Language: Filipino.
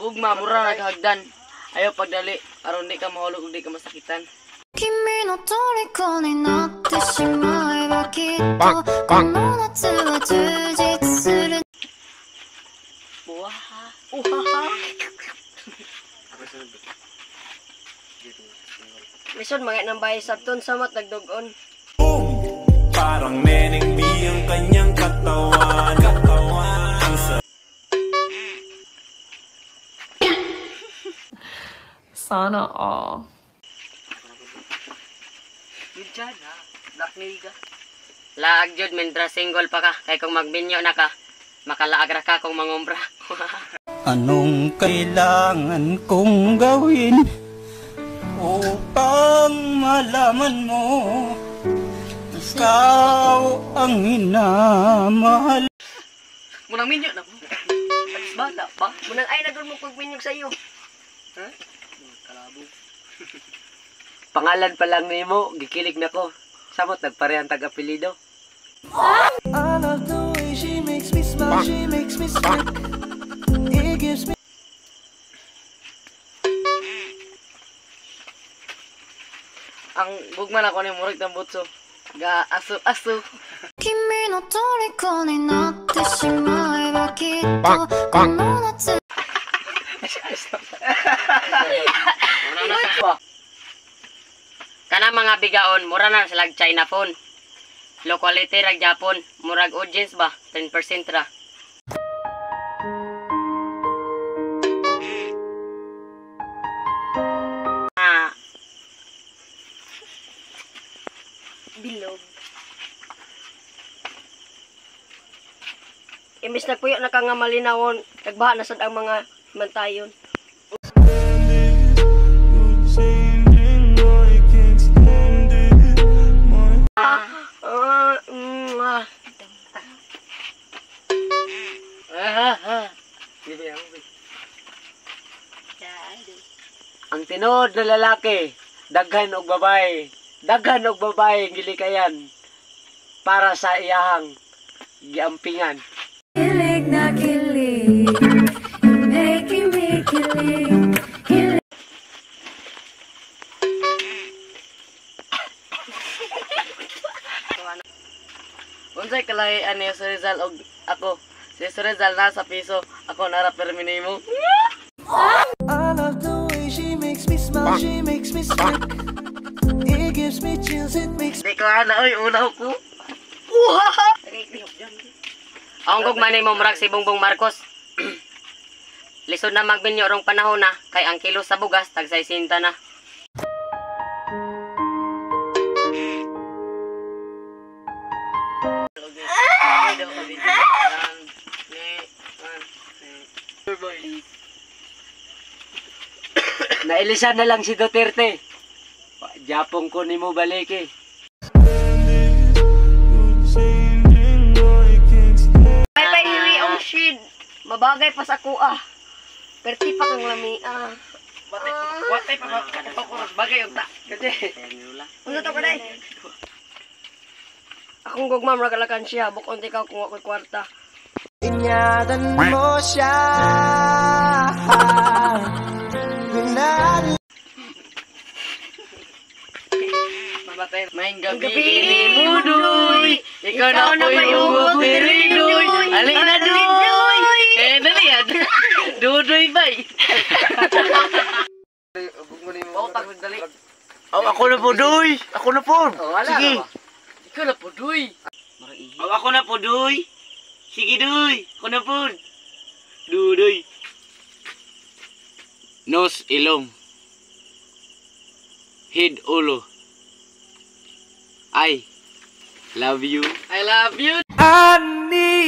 ugma mura naghagdan. Ayaw pagdali aron di ka mahulog ug di ka masakitan. 君の虜になってしまえばきっとこの夏は充実する Uhaha. Uhaha. Lison mga nang bahay sa ton samat nagdugon. Parang Neneng B ang kanyang katawan. Sana all. Yun dyan ha. Black nigga. Laag jud mentra single pa ka. Kay kung magbinyo na ka, makalaag ra ka kung mangumbra. Anong kailangan kong gawin upang malaman mo ikaw ang hinamahal? Munang minyo na mo. Bata pa. Munang ay na doon mo pagbinyog sa iyo. Ha? Kalabo. Pangalan pa lang nimo, gikilig na ko. Samot nagparehang tag-apelido. I love the way she makes me smile, she makes me smile. It gives me Ang bugman ako ni Murig ng Butso. Ga aso-aso. 君の虜になってしまえばきっとこの夏 Kana mga bigaon, mura na silag China phone. Low quality rag Japon, murag audience ba? 10% ra. Bilog. Imbis na puyo na ka nga malinawon, nagbaha na sad ang mga himantayon. Ang tinod na lalaki, daghan og babae. Daghan og babae gilikayan para sa iyahang giampingan. Kilig na kilig, making me kilig. Unsay kalahian ni Sir Rizal og ako? Si Sir Rizal nasa piso, ako nara permi nimo. I love the way she makes me smile, she makes me smile. It gives me chills, it makes Di ko ana oy unaw ko. Ang gugman nimo murag si Bongbong Marcos. Lisod na magbinyo rong panahon na kay ang kilo sa bugas tag 60 na. Nailisan na lang si Duterte. Japong ko nimo baliki. Ay hiri ang shid. Mabagay pa sa kuha. Perti pa kang lami Watay pa bagay unta. Kasi Ano to kaday? Akong gugma mura kalakan siya, bukon ikaw kung ako'y kwarta. Inyadan mo siya. mamatay. Maing gabi ini mudoy. Ikaw na po yung diri doy. Alin na doy. Dali yan. Dudoy bay. Dali. Ako na po doy. Ako na po. Sige. Ikaw na po doy. Ako na po doy. Sige doy. Ako na po. Dudoy. Nose, ilong. Head, ulo. I love you. I love you. I need